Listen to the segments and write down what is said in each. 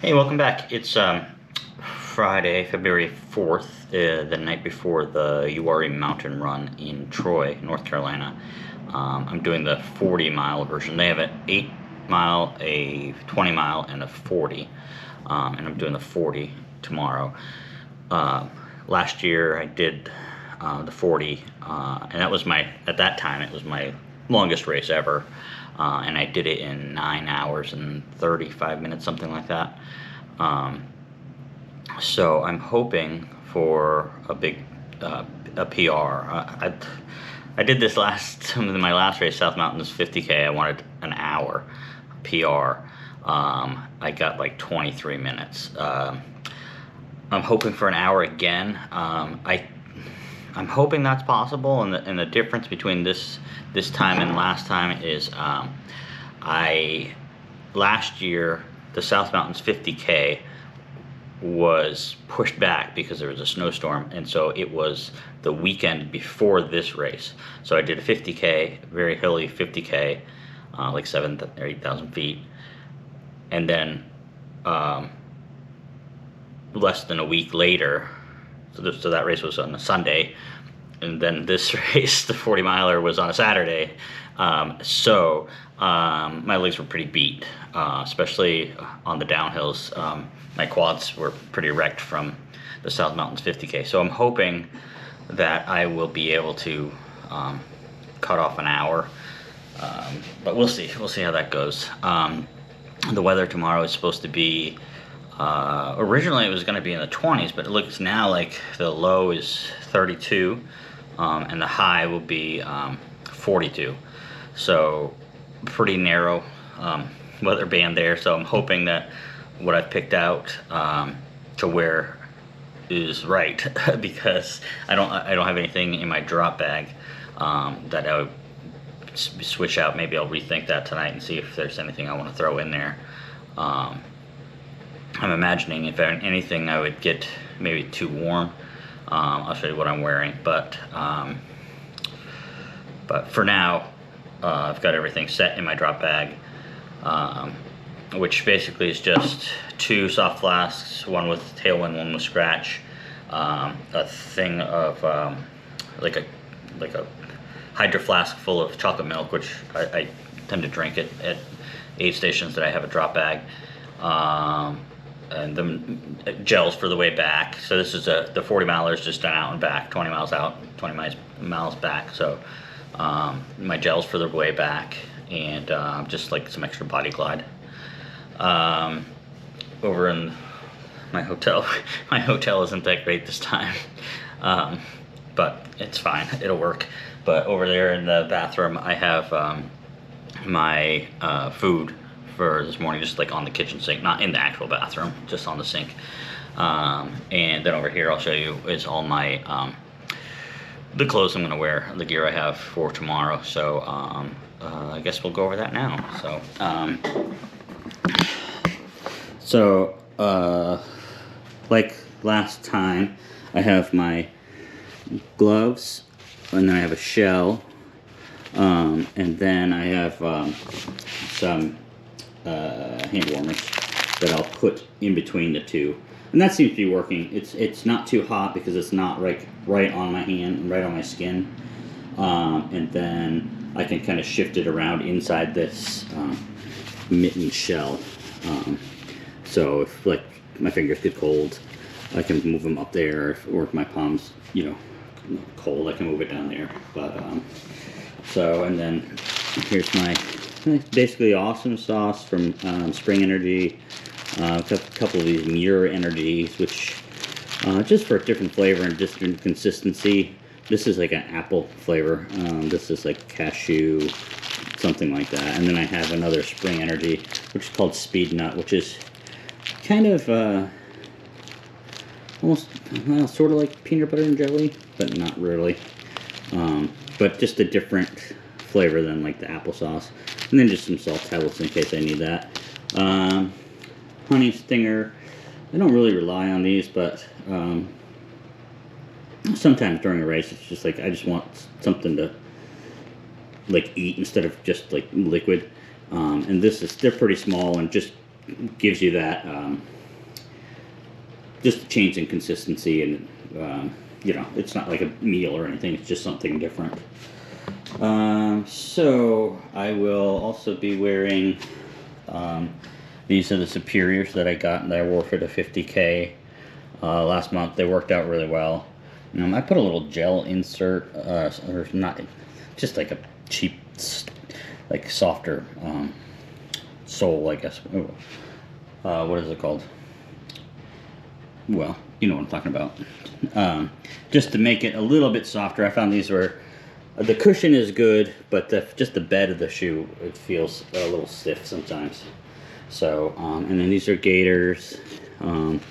Hey, welcome back. It's Friday, February 4th, the night before the Uwharrie Mountain Run in Troy, North Carolina. I'm doing the 40-mile version. They have an 8-mile, a 20-mile, and a 40. And I'm doing the 40 tomorrow. Last year I did the 40, and that was at that time, it was my longest race ever. And I did it in 9 hours and 35 minutes, something like that. So I'm hoping for a big a PR. I did this my last race, South Mountains 50K. I wanted an hour PR. I got like 23 minutes. I'm hoping for an hour again. I'm hoping that's possible, and the difference between this time and last time is last year the South Mountains 50K was pushed back because there was a snowstorm, and so it was the weekend before this race. So I did a 50K, very hilly 50K, like 7,000 or 8,000 feet, and then less than a week later, so that race was on a Sunday, and then this race, the 40 miler, was on a Saturday. So my legs were pretty beat, especially on the downhills. My quads were pretty wrecked from the South Mountains 50K. So I'm hoping that I will be able to cut off an hour, but we'll see. We'll see how that goes. The weather tomorrow is supposed to be, originally it was going to be in the 20s, but it looks now like the low is 32, and the high will be 42. So pretty narrow weather band there. So I'm hoping that what I've picked out to wear is right, because I don't have anything in my drop bag that I would switch out. Maybe I'll rethink that tonight and see if there's anything I want to throw in there. I'm imagining if anything I would get maybe too warm. I'll show you what I'm wearing, but for now I've got everything set in my drop bag, which basically is just 2 soft flasks, one with tailwind, one with scratch, a thing of like a hydro flask full of chocolate milk, which I tend to drink it at aid stations that I have a drop bag, and the gels for the way back. So this is the 40 milers just done out and back, 20 miles out, 20 miles back. So my gels for the way back, and just like some extra body glide. Over in my hotel, my hotel isn't that great this time, but it's fine, it'll work. But over there in the bathroom, I have my food for this morning, just like on the kitchen sink, not in the actual bathroom, just on the sink. And then over here, I'll show you, is all my the clothes I'm gonna wear, the gear I have for tomorrow. So I guess we'll go over that now. So like last time, I have my gloves, and then I have a shell, and then I have some hand warmers that I'll put in between the two, and that seems to be working. It's not too hot because it's not right on my hand, right on my skin, and then I can kind of shift it around inside this mitten shell. So if like my fingers get cold, I can move them up there, or if my palms, cold, I can move it down there. But and then here's my basically awesome sauce from Spring Energy. A couple of these Muir Energies, which just for a different flavor and different consistency. This is like an apple flavor. This is like cashew, something like that. And then I have another Spring Energy, which is called Speed Nut, which is kind of almost sort of like peanut butter and jelly, but not really. But just a different flavor than like the applesauce. And then just some salt tablets in case I need that. Honey Stinger. I don't really rely on these, but sometimes during a race, it's just like I just want something to like eat instead of just like liquid. And they're pretty small and just gives you that just a change in consistency, and you know, it's not like a meal or anything, it's just something different. So I will also be wearing these are the Superiors that I got, that I wore for the 50K last month. They worked out really well. I put a little gel insert, or not, just like a cheap, like softer sole, I guess. What is it called? Well, you know what I'm talking about. Just to make it a little bit softer. I found these were, the cushion is good, but just the bed of the shoe, it feels a little stiff sometimes. So, and then these are gaiters, some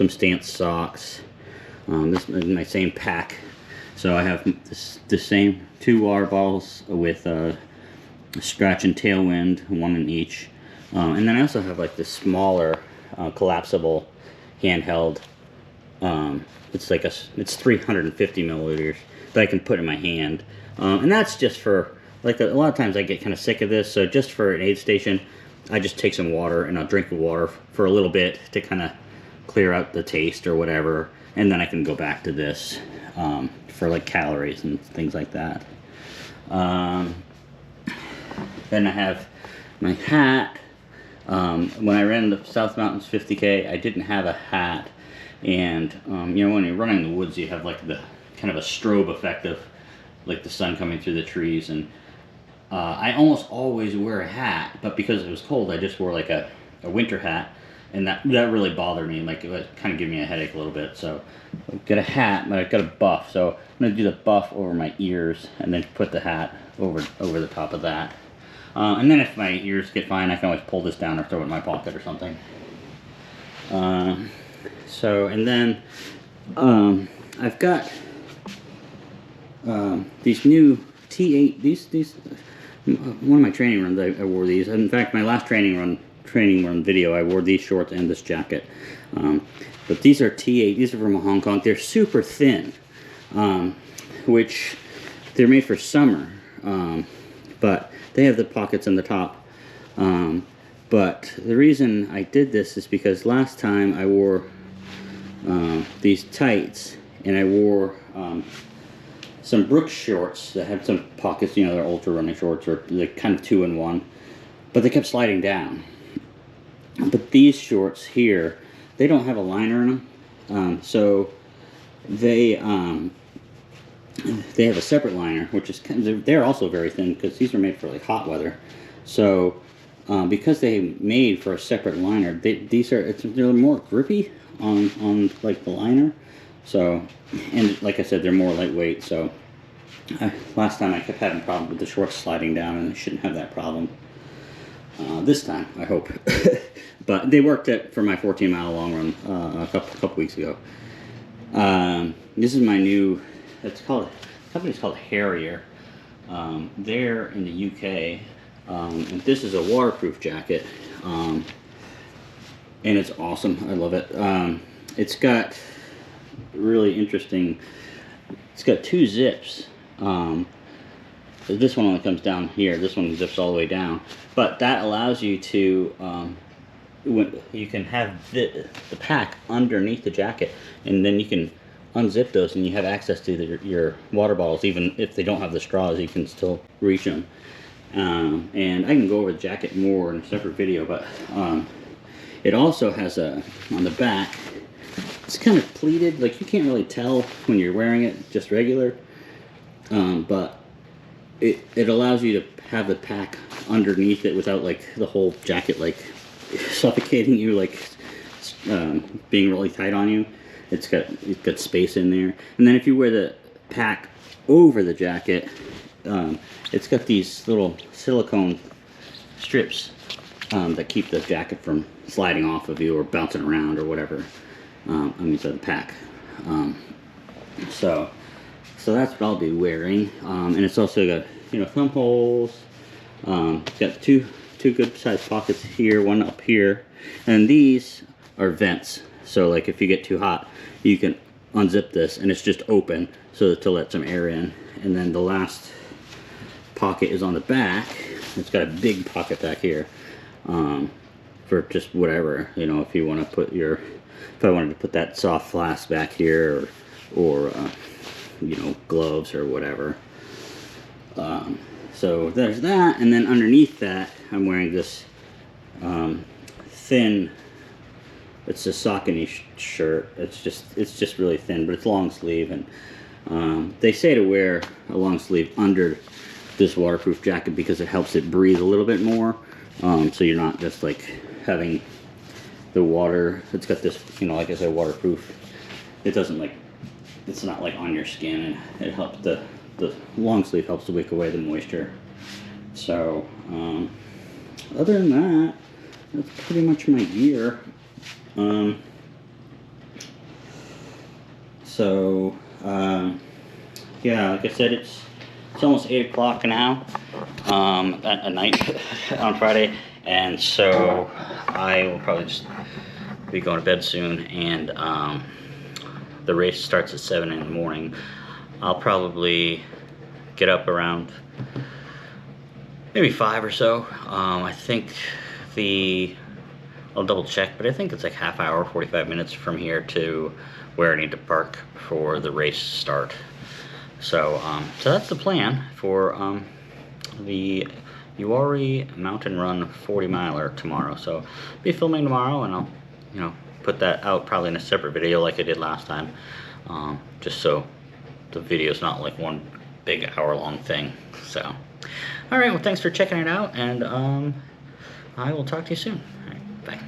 stance socks. This is my same pack. So I have the same 2 water bottles with Scratch and Tailwind, 1 in each. And then I also have like this smaller collapsible handheld. It's like it's 350 milliliters that I can put in my hand. And that's just for, like, a lot of times I get kind of sick of this, so just for an aid station, I just take some water and I'll drink the water for a little bit to kind of clear out the taste or whatever, and then I can go back to this for like calories and things like that. Then I have my hat. When I ran the South Mountains 50K, I didn't have a hat, and you know, when you're running in the woods, you have like the kind of a strobe effect of like the sun coming through the trees, and I almost always wear a hat, but because it was cold, I just wore like a winter hat, and that really bothered me. Like, it kind of gave me a headache a little bit. So I've got a hat, but I've got a buff, so I'm gonna do the buff over my ears and then put the hat over the top of that. And then if my ears get fine, I can always pull this down or throw it in my pocket or something. So, and then I've got these new T8, these one of my training runs, I wore these. In fact, my last training run video, I wore these shorts and this jacket. But these are T8, these are from Hong Kong. They're super thin, which they're made for summer, but they have the pockets on the top. But the reason I did this is because last time I wore these tights, and I wore some Brooks shorts that had some pockets, you know, they're ultra running shorts, or they're kind of 2-in-1, but they kept sliding down. But these shorts here, they don't have a liner in them, so they have a separate liner, which is kind of, they're also very thin because these are made for like hot weather. So because they made for a separate liner, they're more grippy on like the liner. So, and like I said, they're more lightweight. So last time I kept having problems with the shorts sliding down, and I shouldn't have that problem this time, I hope. But they worked for my 14-mile long run a couple weeks ago. This is my new, the company's called Harrier. They're in the UK, and this is a waterproof jacket, and it's awesome. I love it. It's got really interesting, it's got 2 zips. This one only comes down here, this one zips all the way down, but that allows you to you can have the pack underneath the jacket, and then you can unzip those and you have access to your water bottles. Even if they don't have the straws, you can still reach them. And I can go over the jacket more in a separate video, but it also has on the back, it's kind of pleated, like you can't really tell when you're wearing it just regular, but it allows you to have the pack underneath it without like the whole jacket like suffocating you, like being really tight on you. It's got space in there. And then if you wear the pack over the jacket, it's got these little silicone strips that keep the jacket from sliding off of you or bouncing around or whatever. I mean, so the pack. So that's what I'll be wearing. And it's also got, you know, thumb holes. It's got two good sized pockets here, one up here, and these are vents. So like if you get too hot, you can unzip this and it's just open so to let some air in. And then the last pocket is on the back. It's got a big pocket back here. for just whatever, you know, if you want to put your, if I wanted to put that soft flask back here, or you know, gloves or whatever. So there's that, and then underneath that, I'm wearing this thin, it's a Saucony shirt. It's just really thin, but it's long sleeve, and they say to wear a long sleeve under this waterproof jacket because it helps it breathe a little bit more. So you're not just like having the water. It's got this, you know, like I said, waterproof. It doesn't like, it's not like on your skin, and it helps the long sleeve helps to wick away the moisture. So other than that, that's pretty much my gear. Yeah, like I said, it's almost 8 o'clock now at night on Friday, and so I will probably just be going to bed soon, and the race starts at 7 in the morning. I'll probably get up around maybe 5 or so. I think I'll double check, but I think it's like half hour, 45 minutes from here to where I need to park for the race start. So that's the plan for the Uwharrie Mountain Run 40 miler tomorrow. So I'll be filming tomorrow, and I'll, you know, put that out probably in a separate video like I did last time, just so the video's not like one big hour-long thing. So, all right, well, thanks for checking it out, and I will talk to you soon. All right, bye.